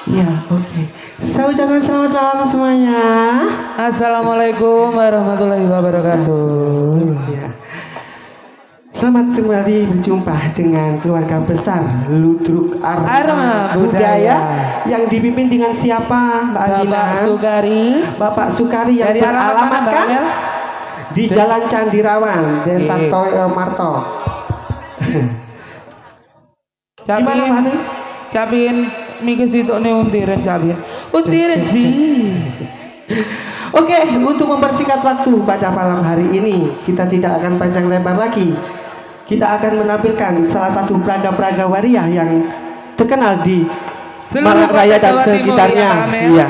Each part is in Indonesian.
Ya, oke. Saya ucapkan selamat malam semuanya. Assalamualaikum warahmatullahi wabarakatuh. Ya. Selamat kembali berjumpa dengan keluarga besar Ludruk Arma Budaya yang dipimpin dengan siapa, Mbak Adina? Bapak Sukari. Bapak Sukari yang Dari beralamatkan di Jalan Candirawan, Desa Toyo Marto. Gimana, Pak Ade? Capin mikir situ nih untiran capin. Untiran sih. Oke, untuk mempersingkat waktu pada malam hari ini, kita tidak akan panjang lebar lagi. Kita akan menampilkan salah satu praga-praga waria yang terkenal di Malang Raya dan sekitarnya. Iya.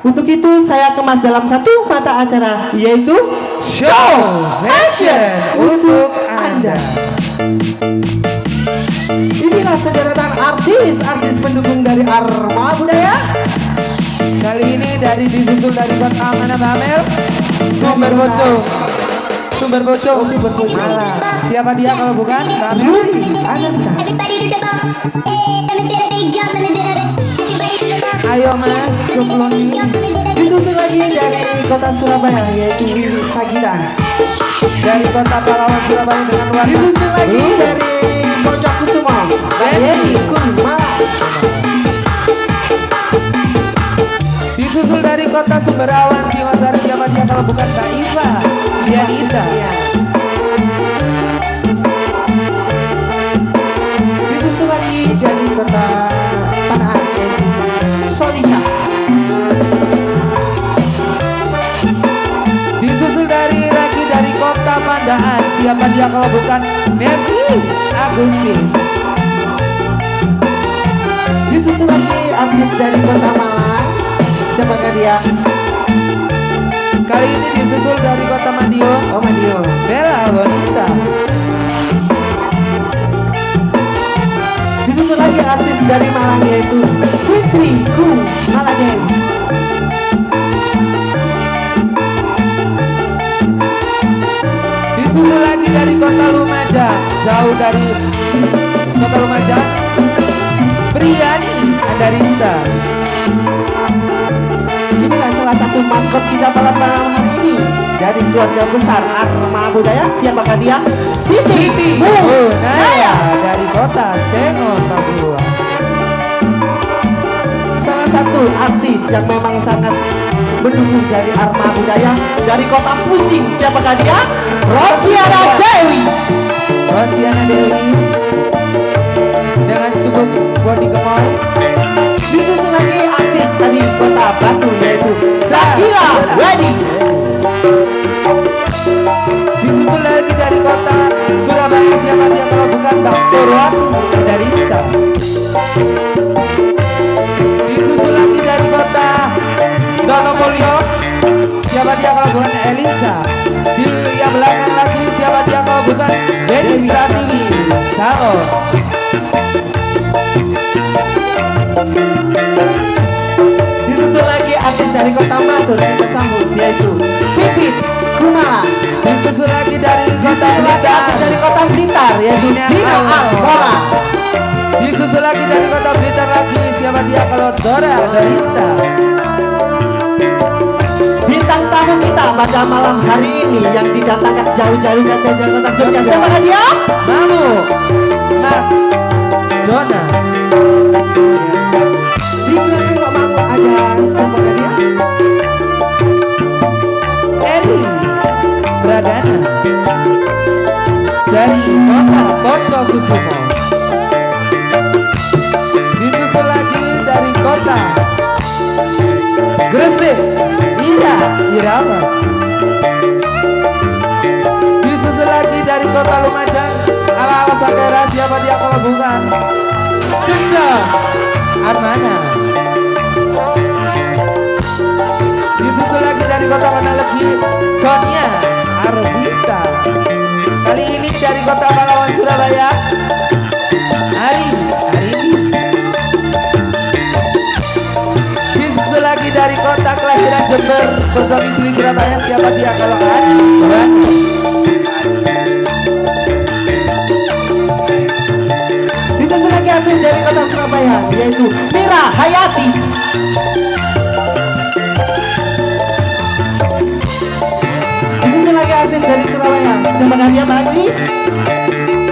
Untuk itu saya kemas dalam satu mata acara, yaitu Show Fashion untuk Anda. Inilah sederetan artis pendukung dari Arma Budaya. Kali ini disusul dari kota mana Mbak Amel? Sumber Bocong. Malah. Siapa dia kalau bukan Mbak Amel? Ayo Mas, kumpulan ini. Disusul lagi dari kota Surabaya, yaitu Sagita. Dari kota Pahlawan Surabaya dengan warna. Disusul lagi dari Pojok Kusumo, Yeni Kumala. Disusul dari kota Sumberawan, Singosari, siapa dia kalau bukan Mbak Iva Dianita. Disusul lagi dari kota Panahan, yaitu Solika. Disusul dari kota Pandaan, siapa dia kalau bukan Mercy Agustin. Disusul lagi artis dari kota Malang, siapakah dia? Kali ini disusul dari kota Madiun. Oh, Madiun. Bella Bonita. Disusul lagi artis dari Malang, yaitu Sisri Kumaladen. Disusul lagi dari kota Lumajang, jauh dari kota Lumajang, Priani Andarista. Inilah salah satu maskot kita pada malam hari ini dari keluarga besar Arma Budaya. Siapakah dia? Siti Munaya dari kota Sengon Pasuruan. Salah satu artis yang memang sangat mendukung dari Arma Budaya dari kota Pusing. Siapakah dia? Rosiana Dewi. Rosiana Dewi dengan cukup body gemoy. Disusul lagi artis dari kota Batu, yaitu Sakila Wedi. Disusul lagi dari kota Surabaya, siapa dia kalau bukan Mbak Purwati dari Rita. Disusul lagi dari kota Donopolio, siapa dia kalau bukan Elisa. Di yang belakang lagi siapa dia kalau bukan Dedi Pratiwi Saron. Disusul lagi artis dari kota Matur yang bersambut, yaitu Pipit Kumala. Disusul lagi dari kota Disusul lagi Blitar, artis dari kota Blitar, yaitu Dina Almora. disusul lagi dari kota Blitar lagi, siapa dia kalau Dora Darista. Bintang tamu kita pada malam hari ini yang didatangkan jauh-jauh dari kota Jogja. Siapa dia? Mamu Mak Dona. Di belakang Pak Mamu ada siapa dia? Eri Pradana dari kota Ponco Kusumo. Disusul lagi dari kota Gresik Ira Irama. Disusul lagi dari kota Lumajang ala-ala Sakera, siapa dia kalau bukan Cuca Armana. Disusul lagi dari kota Panalegi Sonia Arvista. Kali ini dari kota Pahlawan Surabaya Ari. Disusul lagi dari kota kelahiran Jember berdomisili Surabaya, siapa dia kalau Ari. Disusul lagi artis dari kota Surabaya, yaitu Mira Hayati. Disusul lagi artis dari Surabaya, siapakah dia Mbak Andri?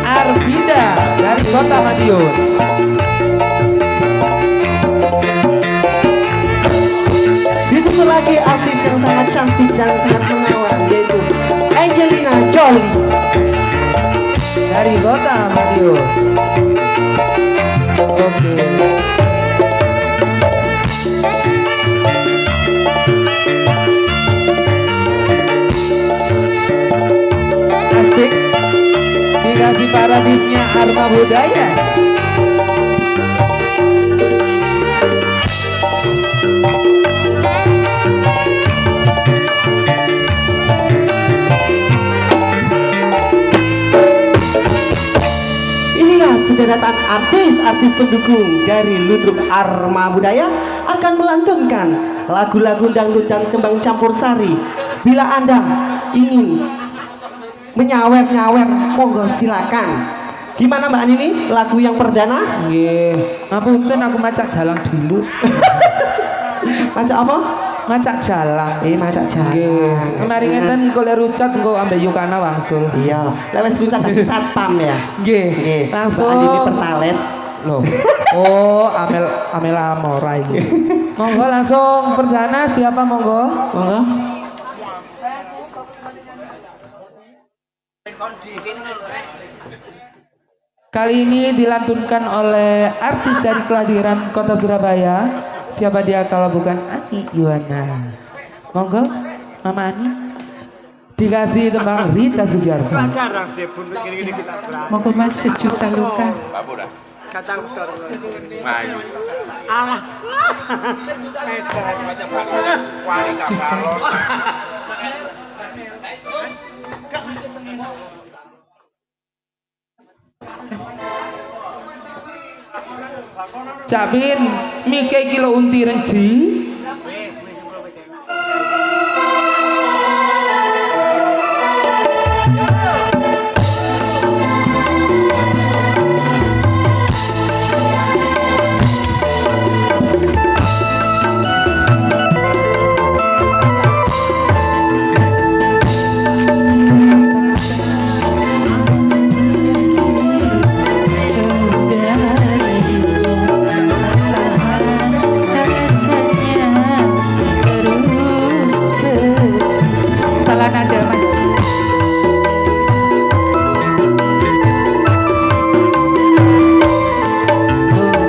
Arvinda dari kota Madiun. Disusul lagi artis yang sangat cantik dan sangat menawan, yaitu Angelina Jolie Dari kota Madiun. Oke. Asik. Dikasih paradisnya Arma Budaya. Inilah sederetan artis-artis pendukung dari Ludruk Arma Budaya akan melantunkan lagu-lagu dangdut dan kembang campur sari. Bila Anda ingin menyawer-nyawer, monggo silakan. Gimana Mbak Nini? Lagu yang perdana? Nggih. Ngapunten aku macak jalang dulu. Macak apa? Macak jalang. Macak Nggih. jalan. Kemarin ngeten kole rucat engko ambek Yukana wangsul. Iya, lewat rucat dari satpam ya. Nggih. Nggih. Langsung. Mbak Nini pertalet. Loh. Oh, Amel Amora ini. Monggo langsung perdana siapa monggo? Monggo. Kali ini dilantunkan oleh artis dari kelahiran kota Surabaya. Siapa dia kalau bukan Ani Yuwana. Monggo, Mama Ani. Dikasih tembang Rita Sugiarto. Monggo Mas sejuta luka. Alah. Cak Bin, mike kilo unti renji. Salah nada Mas.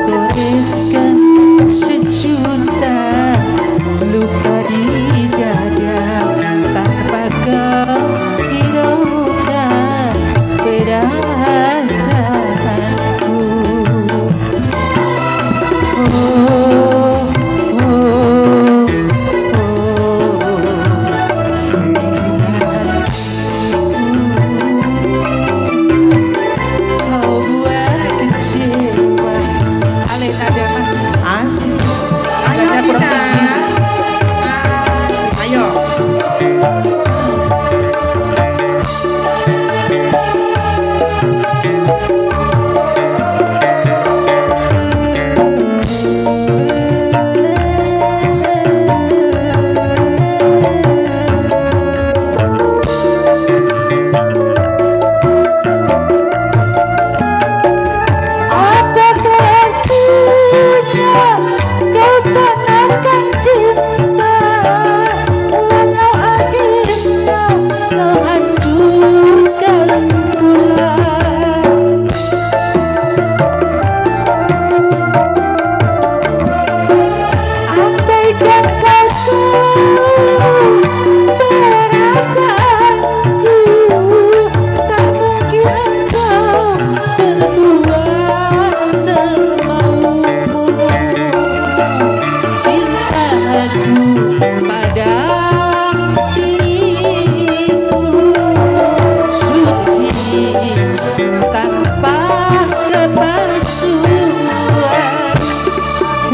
Goreskan sejuta luka di dada tanpa kau hiraukan perasaanku. Kau buat kecewa. Ale nada Mas. Asik. Nadanya kurang tinggi. Ayo. Apakah artinya kau tanamkan cinta, walau akhirnya kau hancurkan pula. Andaikan kau tahu perasaanku, tak mungkin kau berbuat semaumu. Cintaku pada dirimu suci tanpa kepalsuan.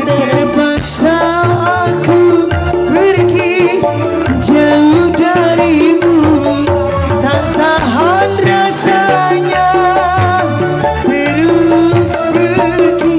Terpaksa aku pergi jauh darimu, tak tahan rasanya terus pergi.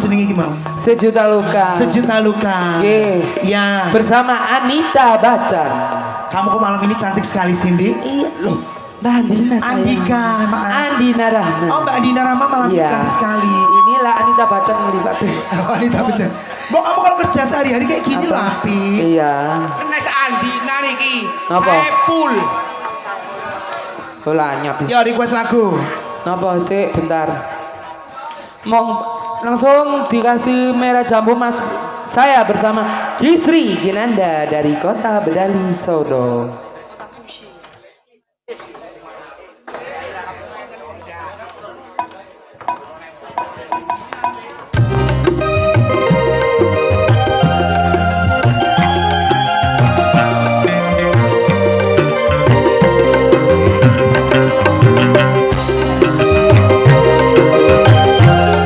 jenenge iki mau? Sejuta luka. Sejuta luka. Oke. Ya. Bersama Anita Bacan. Kamu kok malam ini cantik sekali Cindy. Iya loh. Mbak Andina sayang. Andika, maaf. Andina Rahma. Oh Mbak Andina Rahma malam ini Iya. cantik sekali. Inilah Anita Bacan melibatnya. Wanita beja. Mbok kamu kalau kerja sehari-hari kayak gini loh Api. Iya. Senes Andi niki. Napa? Saipul. Bola nyap. Ya request lagu. Napa sih bentar. Mau langsung dikasih merah jambu mas. Saya bersama Gisri Ginanda dari Kota Bedali Solo.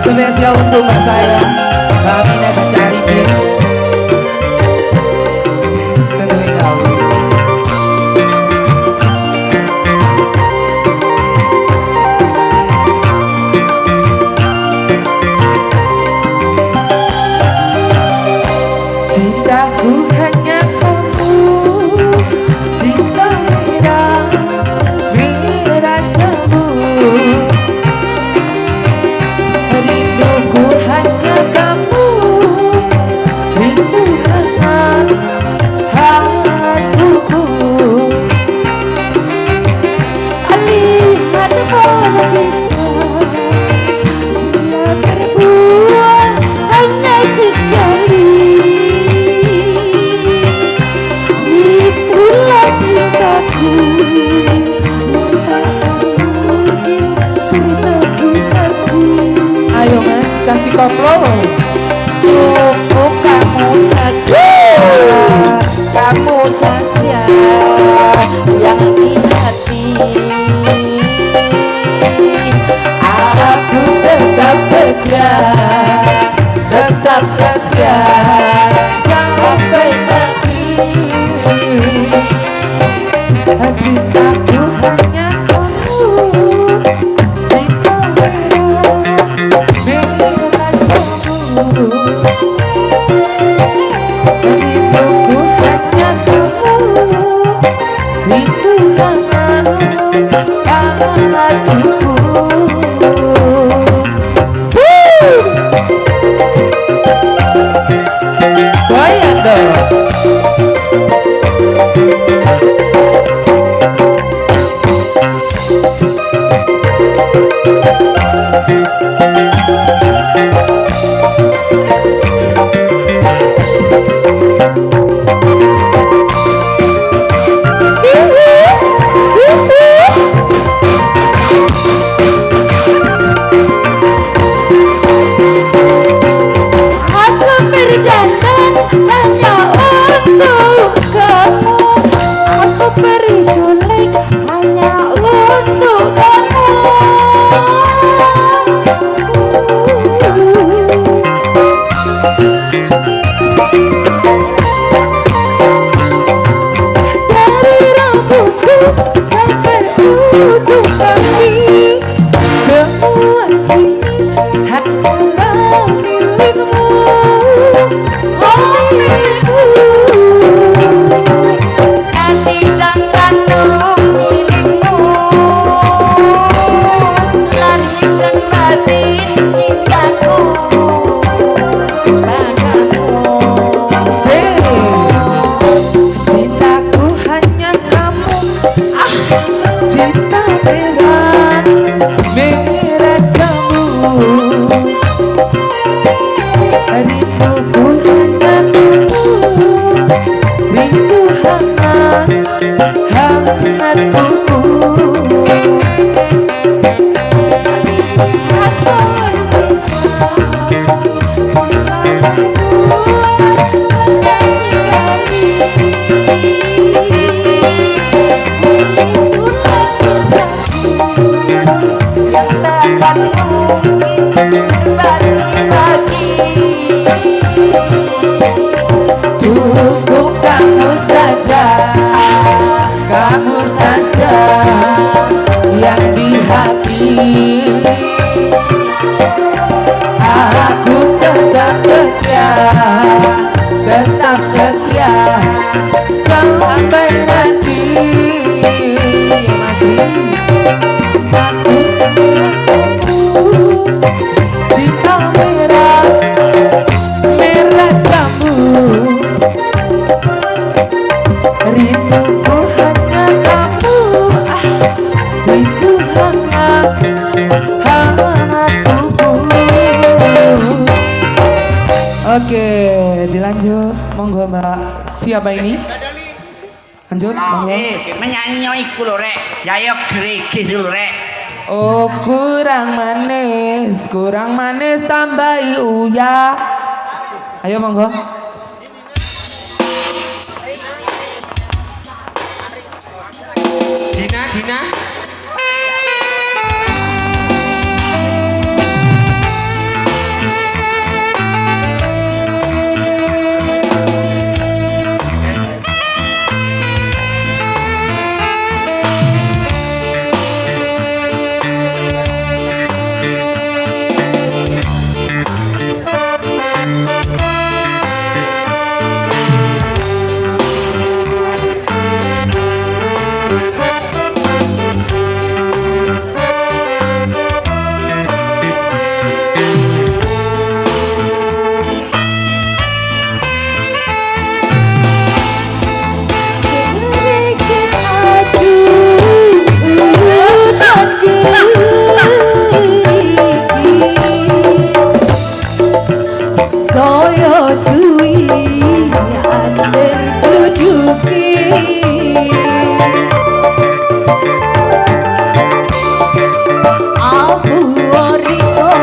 Spesial untuk mbak saya, Mbak Aminah dan Cak Arifin. Seneng kau. Cintaku hanya kamu, cinta merah, merah jambu. Rinduku hanya kamu, rindu hangat hatiku. Lihat bola bisa bila terbuat hanya sekali. Itulah cintaku yang tak mungkin terbagi-bagi. Ayo mas, kasih koplo. Cukup kamu saja, kamu saja yang di hati. Aku tetap setia, tetap setia sampai mati. Cintaku hanya kamu, cinta merah, merah jambu. Rinduku hanya kamu, rindu hangat hatiku. Goyang dong. Aku berdandan hanya untuk kamu. Aku beri suling hanya untuk kamu. Dari rambutku sampai ujung kaki, semua ini hanyalah milikmu. Oh milikku. Hati dan kandung milikmu. Lahir dan batin cintaku padamu. Cintaku hanya kamu, cinta merah, merah jambu. Rinduku hanya kamu, rindu hangat hatiku. Cukup kamu saja, kamu saja yang di hati. tetap setia sampai nanti. Cinta merah, merah jambu, rinduku hanya kamu, rindu hangat, hangat tubuh. Oke, dilanjut. Monggo Mbak. Siapa ini? Lanjut, monggo. menyanyi iku lho rek. Ya yo gregis lho rek. Oh kurang manis tambahi uya. Ayo monggo. Dina. Saya suwi ander tujuki aku oriko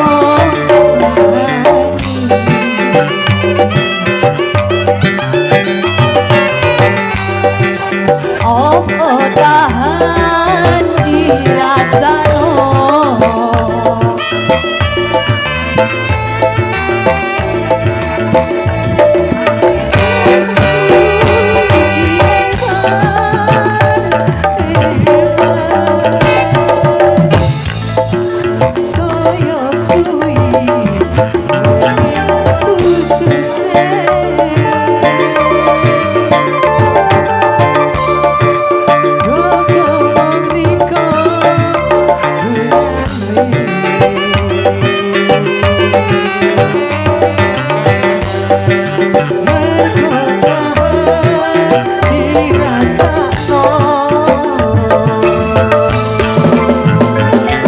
apa tahan dirasano.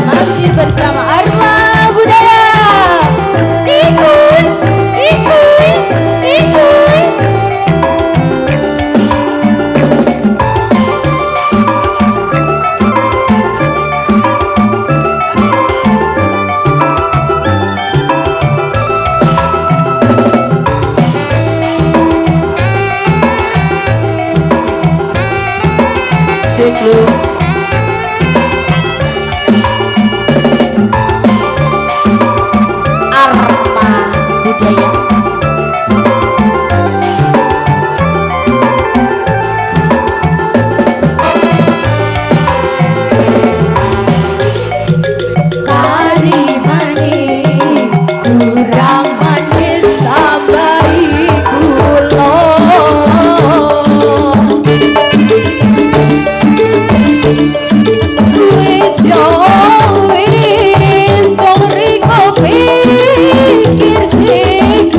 Masih bersama Arma Budaya. Ikut. Arma Budaya. Kari manis, kurang manis tambahi gula. Wis yo wis, kong riko pikir sing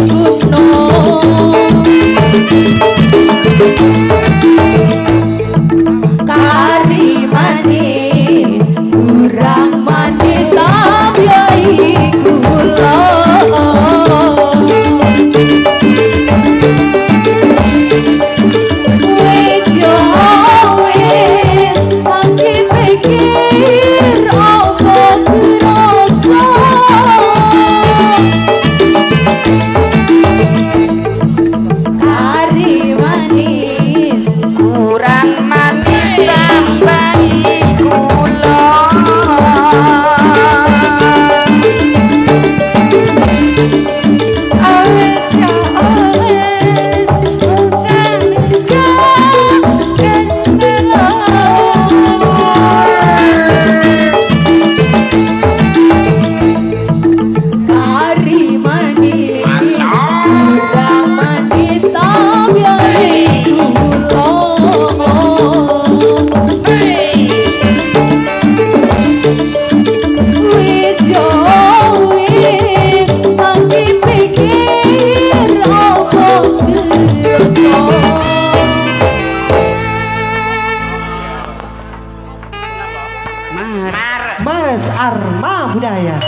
Mares Arma Budaya.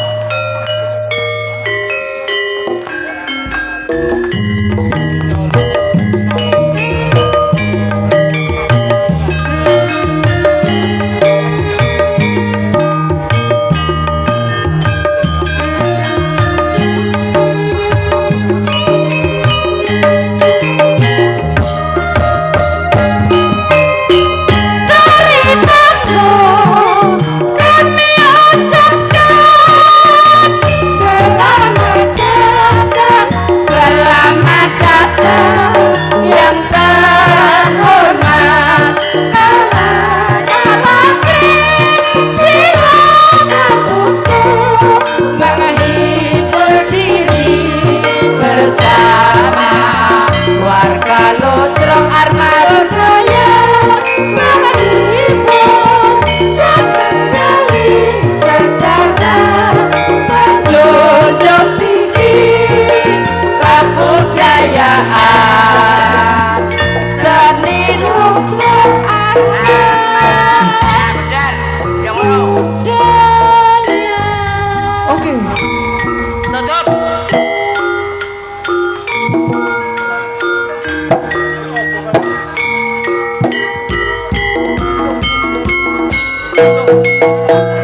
Benar. Yang mana? Oke. Tutup.